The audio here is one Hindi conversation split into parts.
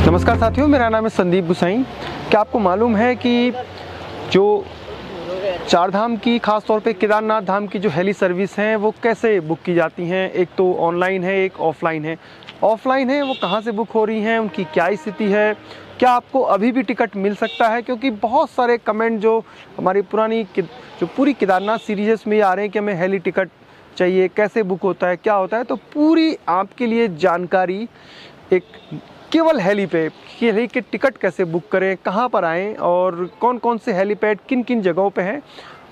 नमस्कार साथियों, मेरा नाम है संदीप गुसाई। क्या आपको मालूम है कि जो चार धाम की, खास तौर पे केदारनाथ धाम की जो हेली सर्विस हैं वो कैसे बुक की जाती हैं? एक तो ऑनलाइन है, एक ऑफ़लाइन है। ऑफ़लाइन है वो कहाँ से बुक हो रही हैं, उनकी क्या स्थिति है, क्या आपको अभी भी टिकट मिल सकता है? क्योंकि बहुत सारे कमेंट जो हमारी जो पूरी केदारनाथ सीरीज़ में आ रहे हैं कि हमें हेली टिकट चाहिए, कैसे बुक होता है, क्या होता है। तो पूरी आपके लिए जानकारी एक केवल हेली के टिकट कैसे बुक करें, कहाँ पर आएँ और कौन कौन से हेलीपैड किन किन जगहों पे हैं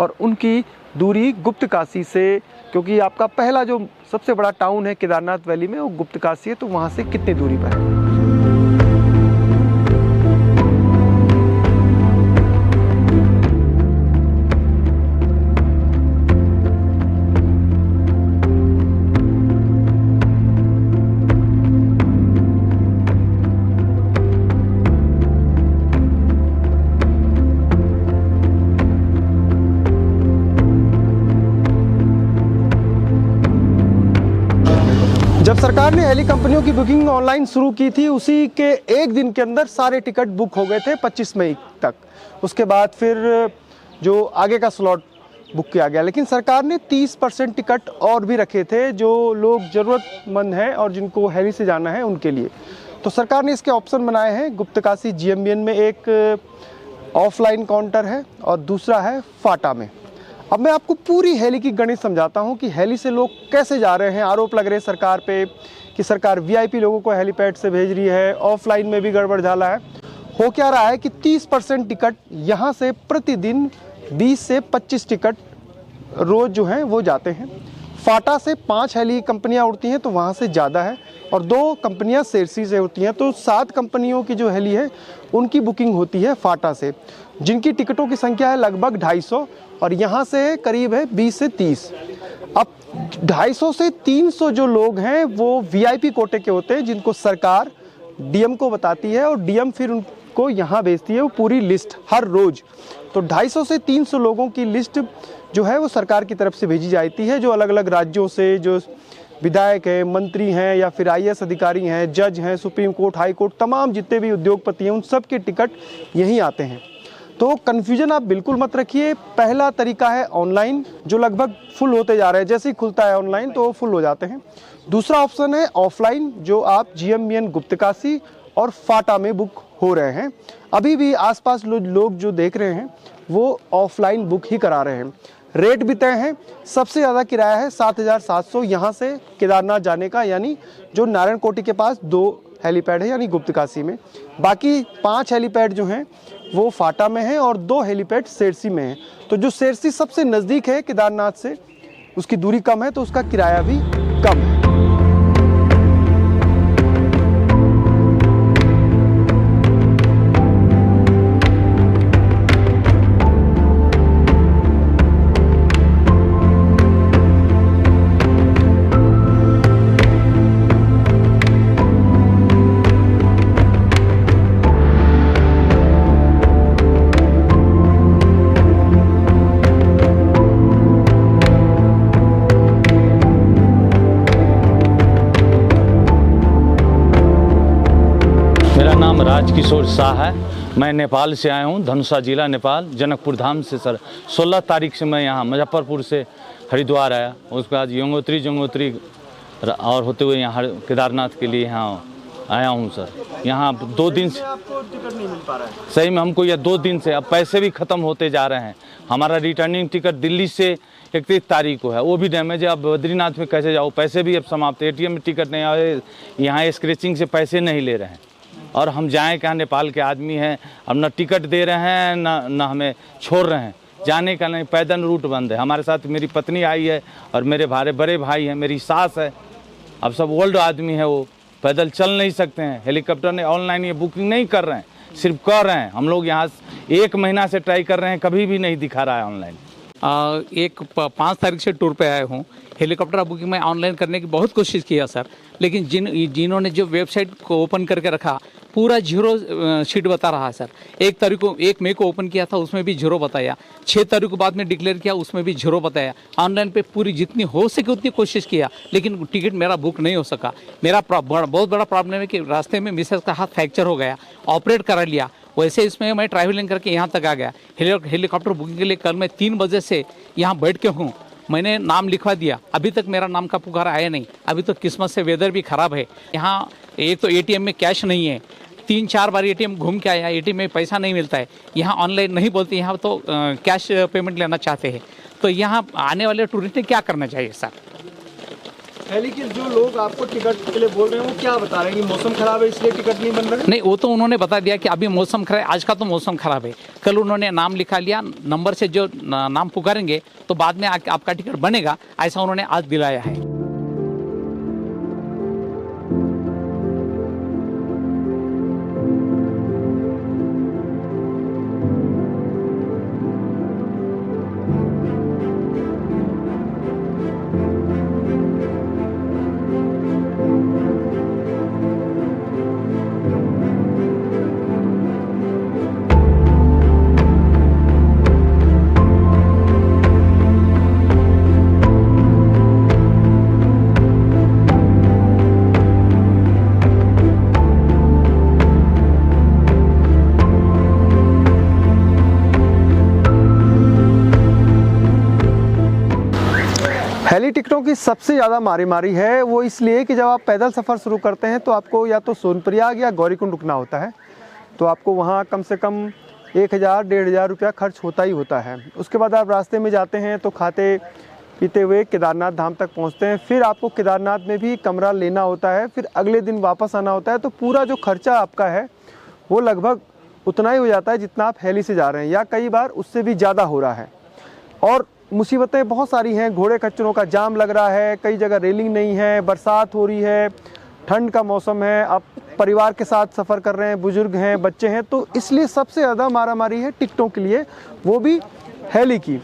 और उनकी दूरी गुप्तकाशी से, क्योंकि आपका पहला जो सबसे बड़ा टाउन है केदारनाथ वैली में वो गुप्तकाशी है, तो वहाँ से कितनी दूरी पर है। जब सरकार ने हेली कंपनियों की बुकिंग ऑनलाइन शुरू की थी, उसी के एक दिन के अंदर सारे टिकट बुक हो गए थे 25 मई तक। उसके बाद फिर जो आगे का स्लॉट बुक किया गया, लेकिन सरकार ने 30% टिकट और भी रखे थे जो लोग ज़रूरतमंद हैं और जिनको हेली से जाना है उनके लिए। तो सरकार ने इसके ऑप्शन बनाए हैं। गुप्तकाशी GMBN में एक ऑफलाइन काउंटर है और दूसरा है फाटा में। अब मैं आपको पूरी हेली की गणित समझाता हूं कि हेली से लोग कैसे जा रहे हैं। आरोप लग रहे हैं सरकार पे कि सरकार VIP लोगों को हेलीपैड से भेज रही है, ऑफलाइन में भी गड़बड़ झाला है। हो क्या रहा है कि 30% टिकट यहाँ से प्रतिदिन 20 से 25 टिकट रोज़ जो हैं वो जाते हैं। फाटा से 5 हेली कंपनियाँ उड़ती हैं तो वहाँ से ज़्यादा है, और 2 कंपनियाँ सेरसी से होती हैं। तो 7 कंपनियों की जो हेली है उनकी बुकिंग होती है फाटा से, जिनकी टिकटों की संख्या है लगभग 250, और यहाँ से करीब है 20 से 30। अब 250 से 300 जो लोग हैं वो VIP कोटे के होते हैं, जिनको सरकार DM को बताती है और DM फिर उनको यहाँ भेजती है वो पूरी लिस्ट हर रोज़। तो 250 से 300 लोगों की लिस्ट जो है वो सरकार की तरफ से भेजी जाती है, जो अलग अलग राज्यों से जो विधायक हैं, मंत्री हैं या फिर IAS अधिकारी हैं, जज हैं, सुप्रीम कोर्ट, हाई कोर्ट, तमाम जितने भी उद्योगपति हैं उन सब के टिकट यहीं आते हैं। तो कन्फ्यूजन आप बिल्कुल मत रखिए। पहला तरीका है ऑनलाइन, जो लगभग फुल होते जा रहे हैं। जैसे ही खुलता है ऑनलाइन तो वो फुल हो जाते हैं। दूसरा ऑप्शन है ऑफलाइन, जो आप GMBN गुप्तकाशी और फाटा में बुक हो रहे हैं। अभी भी आसपास लोग जो देख रहे हैं वो ऑफलाइन बुक ही करा रहे हैं। रेट भी तय है। सबसे ज़्यादा किराया है 7,700 यहाँ से केदारनाथ जाने का, यानी जो नारायण कोटी के पास 2 हेलीपैड है यानी गुप्तकाशी में। बाकी 5 हेलीपैड जो हैं वो फाटा में है और 2 हेलीपैड सेरसी में है। तो जो सेरसी सबसे नज़दीक है केदारनाथ से, उसकी दूरी कम है तो उसका किराया भी कम है। राजकिशोर शाह है। मैं नेपाल से आया हूँ, धनुषा जिला नेपाल, जनकपुर धाम से। सर 16 तारीख से मैं यहाँ मुजफ्फरपुर से हरिद्वार आया, उसके बाद यंगोत्री और होते हुए यहाँ केदारनाथ के लिए यहाँ आया हूँ सर। यहाँ 2 दिन से आपको टिकट नहीं मिल पा रहा है। सही में हमको यह 2 दिन से, अब पैसे भी ख़त्म होते जा रहे हैं। हमारा रिटर्निंग टिकट दिल्ली से 31 तारीख को है, वो भी डैमेज है। अब बद्रीनाथ में कैसे जाओ, पैसे भी अब समाप्त। ATM में टिकट नहीं आए, यहाँ स्क्रैचिंग से पैसे नहीं ले रहे हैं। और हम जाएं कहाँ, नेपाल के आदमी हैं, अब न टिकट दे रहे हैं न हमें छोड़ रहे हैं। जाने का नहीं, पैदल रूट बंद है। हमारे साथ मेरी पत्नी आई है और मेरे बड़े भाई हैं, मेरी सास है। अब सब ओल्ड आदमी है, वो पैदल चल नहीं सकते हैं। हेलीकॉप्टर ने ऑनलाइन ये बुकिंग नहीं कर रहे हैं, सिर्फ कर रहे हैं। हम लोग यहाँ 1 महीना से ट्राई कर रहे हैं, कभी भी नहीं दिखा रहा है ऑनलाइन। 5 तारीख से टूर पे आया हूँ। हेलीकॉप्टर बुकिंग में ऑनलाइन करने की बहुत कोशिश किया सर, लेकिन जिन्होंने जो वेबसाइट को ओपन करके रखा पूरा 0 शीट बता रहा है सर। 1 मई को ओपन किया था, उसमें भी 0 बताया। 6 तारीख को बाद में डिक्लेयर किया, उसमें भी 0 बताया। ऑनलाइन पे पूरी जितनी हो सके उतनी कोशिश किया, लेकिन टिकट मेरा बुक नहीं हो सका। मेरा बहुत बड़ा प्रॉब्लम है कि रास्ते में मिसेस का हाथ फ्रैक्चर हो गया, ऑपरेट करा लिया। वैसे इसमें मैं ट्रैवलिंग करके यहाँ तक आ गया। हेलीकॉप्टर बुकिंग के लिए कल मैं 3 बजे से यहाँ बैठ के हूँ। मैंने नाम लिखवा दिया, अभी तक मेरा नाम का पुकारा आया नहीं। अभी तो किस्मत से वेदर भी ख़राब है। यहाँ एक तो एटीएम में कैश नहीं है, 3-4 बार एटीएम घूम के आया, एटीएम में पैसा नहीं मिलता है। यहाँ ऑनलाइन नहीं बोलते, यहाँ तो कैश पेमेंट लेना चाहते हैं। तो यहाँ आने वाले टूरिस्ट ने क्या करना चाहिए सर? हेली के जो लोग आपको टिकट के लिए बोल रहे हैं वो क्या बता रहे हैं कि मौसम खराब है इसलिए टिकट नहीं बन रहा? नहीं, वो तो उन्होंने बता दिया कि अभी मौसम खराब है, आज का तो मौसम खराब है। कल उन्होंने नाम लिखा लिया, नंबर से जो नाम पुकारेंगे तो बाद में आपका टिकट बनेगा, ऐसा उन्होंने आज दिलाया है। हेली टिकटों की सबसे ज़्यादा मारी है वो इसलिए कि जब आप पैदल सफ़र शुरू करते हैं तो आपको या तो सोनप्रयाग या गौरीकुंड रुकना होता है, तो आपको वहाँ कम से कम 1,000-1,500 रुपया खर्च होता ही होता है। उसके बाद आप रास्ते में जाते हैं तो खाते पीते हुए केदारनाथ धाम तक पहुँचते हैं। फिर आपको केदारनाथ में भी कमरा लेना होता है, फिर अगले दिन वापस आना होता है। तो पूरा जो खर्चा आपका है वो लगभग उतना ही हो जाता है जितना आप हेली से जा रहे हैं, या कई बार उससे भी ज़्यादा हो रहा है। और मुसीबतें बहुत सारी हैं, घोड़े खच्चरों का जाम लग रहा है, कई जगह रेलिंग नहीं है, बरसात हो रही है, ठंड का मौसम है, आप परिवार के साथ सफ़र कर रहे हैं, बुजुर्ग हैं, बच्चे हैं, तो इसलिए सबसे ज़्यादा मारामारी है टिकटों के लिए, वो भी हेली की।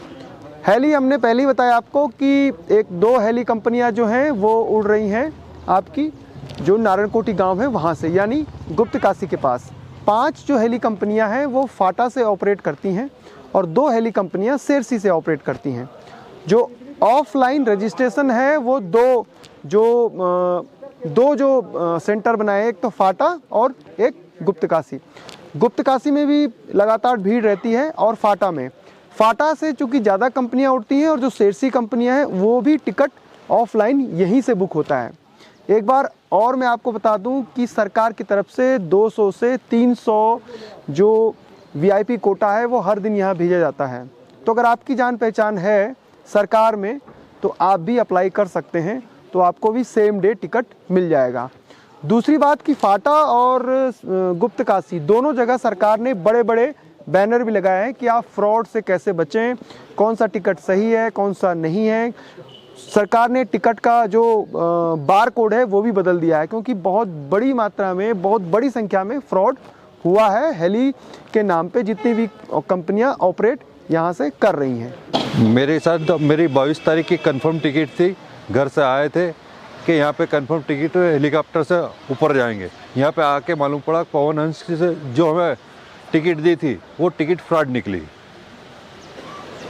हेली हमने पहले ही बताया आपको कि 1-2 हेली कंपनियां जो हैं वो उड़ रही हैं आपकी जो नारायणकोटी गांव है वहाँ से, यानी गुप्तकाशी के पास। 5 जो हेली कंपनियां हैं वो फाटा से ऑपरेट करती हैं और 2 हेली कंपनियां सेरसी से ऑपरेट करती हैं। जो ऑफलाइन रजिस्ट्रेशन है वो दो जो सेंटर बनाए, एक तो फाटा और एक गुप्तकाशी। गुप्तकाशी में भी लगातार भीड़ रहती है और फाटा से चूँकि ज़्यादा कंपनियां उड़ती हैं और जो सेरसी कंपनियां हैं वो भी टिकट ऑफलाइन यहीं से बुक होता है। एक बार और मैं आपको बता दूं कि सरकार की तरफ से 200 से 300 जो वीआईपी कोटा है वो हर दिन यहाँ भेजा जाता है। तो अगर आपकी जान पहचान है सरकार में तो आप भी अप्लाई कर सकते हैं, तो आपको भी सेम डे टिकट मिल जाएगा। दूसरी बात कि फाटा और गुप्तकाशी दोनों जगह सरकार ने बड़े बड़े बैनर भी लगाए हैं कि आप फ्रॉड से कैसे बचें, कौन सा टिकट सही है कौन सा नहीं है। सरकार ने टिकट का जो बार कोड है वो भी बदल दिया है, क्योंकि बहुत बड़ी मात्रा में, बहुत बड़ी संख्या में फ्रॉड हुआ है हेली के नाम पे, जितनी भी कंपनियां ऑपरेट यहाँ से कर रही हैं। मेरे साथ मेरी 22 तारीख की कंफर्म टिकट थी, घर से आए थे कि यहाँ पे कंफर्म टिकट हेलीकॉप्टर से ऊपर जाएंगे। यहाँ पे आके मालूम पड़ा पवन हंस से जो हमें टिकट दी थी वो टिकट फ्रॉड निकली।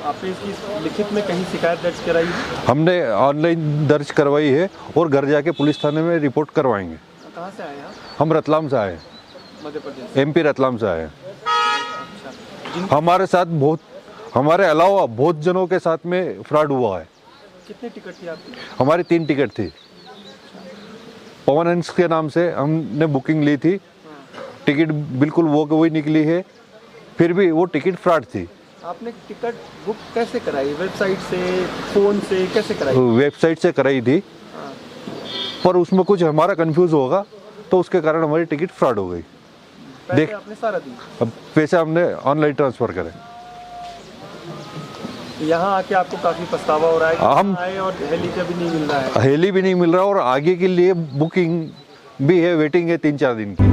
आपने इसकी लिखित में कहीं शिकायत दर्ज कराई है? हमने ऑनलाइन दर्ज करवाई है और घर जाके पुलिस थाने में रिपोर्ट करवाएंगे। कहाँ से आए आप? हम रतलाम से आए, मध्य प्रदेश, MP रतलाम से आए। अच्छा, हमारे साथ हमारे अलावा बहुत जनों के साथ में फ्रॉड हुआ है। कितनी टिकट थी आपकी? हमारी 3 टिकट थी। पवन हंस के नाम से हमने बुकिंग ली थी, टिकट बिल्कुल वो वही निकली है, फिर भी वो टिकट फ्रॉड थी। आपने टिकट बुक कैसे कराई? वेबसाइट से, फ़ोन से, कैसे कराई? वेबसाइट से कराई थी, पर उसमें कुछ हमारा कंफ्यूज होगा तो उसके कारण हमारी टिकट फ्रॉड हो गई। पैसे आपने सारा दी? अब पैसे हमने ऑनलाइन ट्रांसफ़र करे। यहाँ आके आपको काफी पछतावा हो रहा है कि हम आए और हेली का भी नहीं मिल रहा है। हेली भी नहीं मिल रहा और आगे के लिए बुकिंग भी है, वेटिंग है 3-4 दिन की।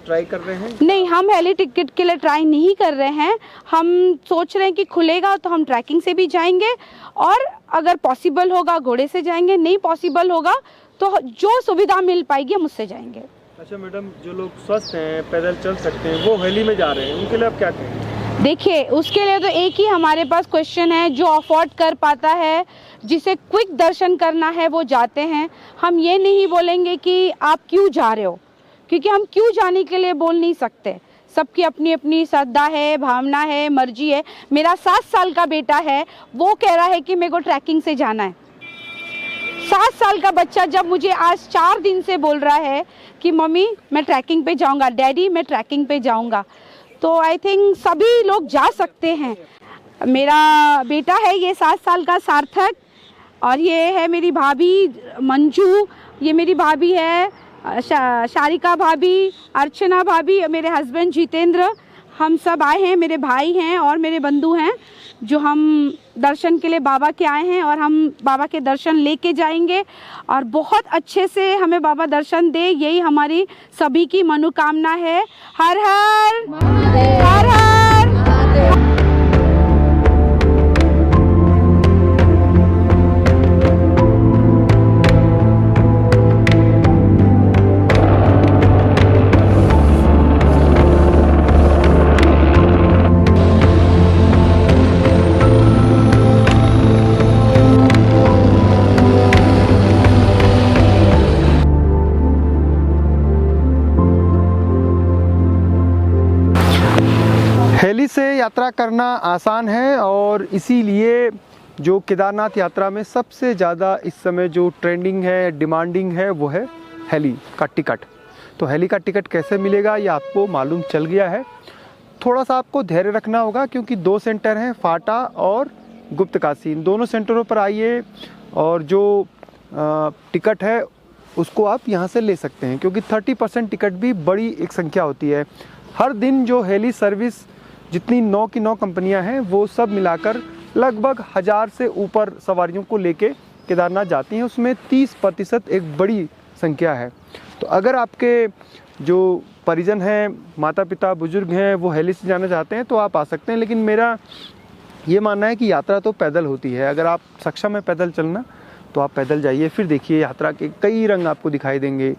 ट्राई कर रहे हैं? नहीं, हम हेली टिकट के लिए ट्राई नहीं कर रहे हैं। हम सोच रहे हैं कि खुलेगा तो हम ट्रैकिंग से भी जाएंगे और अगर पॉसिबल होगा घोड़े से जाएंगे, नहीं पॉसिबल होगा तो जो सुविधा मिल पाएगी हम उससे जाएंगे। अच्छा मैडम, जो लोग स्वस्थ हैं, पैदल चल सकते हैं, वो हेली में जा रहे हैं, उनके लिए आप क्या कहें? देखिए, उसके लिए तो एक ही हमारे पास क्वेश्चन है, जो अफोर्ड कर पाता है, जिसे क्विक दर्शन करना है वो जाते हैं। हम ये नहीं बोलेंगे कि आप क्यों जा रहे हो, क्योंकि हम क्यों जाने के लिए बोल नहीं सकते। सबकी अपनी अपनी श्रद्धा है, भावना है, मर्जी है। मेरा 7 साल का बेटा है, वो कह रहा है कि मेरे को ट्रैकिंग से जाना है। 7 साल का बच्चा जब मुझे आज 4 दिन से बोल रहा है कि मम्मी मैं ट्रैकिंग पे जाऊंगा, डैडी मैं ट्रैकिंग पे जाऊंगा, तो आई थिंक सभी लोग जा सकते हैं। मेरा बेटा है ये 7 साल का सार्थक, और ये है मेरी भाभी मंजू, ये मेरी भाभी है शारिका भाभी, अर्चना भाभी, मेरे हस्बैंड जितेंद्र। हम सब आए हैं, मेरे भाई हैं और मेरे बंधु हैं, जो हम दर्शन के लिए बाबा के आए हैं और हम बाबा के दर्शन लेके जाएंगे और बहुत अच्छे से हमें बाबा दर्शन दे, यही हमारी सभी की मनोकामना है। हर हर हर हर। हेली से यात्रा करना आसान है और इसीलिए जो केदारनाथ यात्रा में सबसे ज़्यादा इस समय जो ट्रेंडिंग है, डिमांडिंग है, वो है हेली का टिकट। तो हेली का टिकट कैसे मिलेगा ये आपको मालूम चल गया है। थोड़ा सा आपको धैर्य रखना होगा क्योंकि 2 सेंटर हैं, फाटा और गुप्तकाशी। इन दोनों सेंटरों पर आइए और जो टिकट है उसको आप यहाँ से ले सकते हैं, क्योंकि 30% टिकट भी बड़ी एक संख्या होती है। हर दिन जो हेली सर्विस जितनी 9 की 9 कंपनियां हैं वो सब मिलाकर लगभग 1000 से ऊपर सवारियों को लेके केदारनाथ जाती हैं, उसमें 30% एक बड़ी संख्या है। तो अगर आपके जो परिजन हैं, माता पिता बुजुर्ग हैं, वो हेली से जाना चाहते हैं तो आप आ सकते हैं, लेकिन मेरा ये मानना है कि यात्रा तो पैदल होती है। अगर आप सक्षम है पैदल चलना तो आप पैदल जाइए, फिर देखिए यात्रा के कई रंग आपको दिखाई देंगे।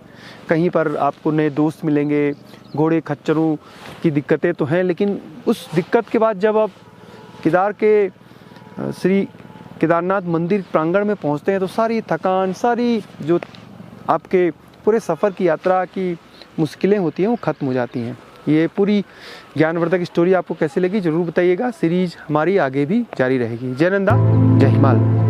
कहीं पर आपको नए दोस्त मिलेंगे, घोड़े खच्चरों की दिक्कतें तो हैं, लेकिन उस दिक्कत के बाद जब आप केदार के श्री केदारनाथ मंदिर प्रांगण में पहुंचते हैं तो सारी थकान, सारी जो आपके पूरे सफ़र की यात्रा की मुश्किलें होती हैं वो ख़त्म हो जाती हैं। ये पूरी ज्ञानवर्धक स्टोरी आपको कैसी लगी ज़रूर बताइएगा। सीरीज हमारी आगे भी जारी रहेगी। जय नंदा, जय हिमाल।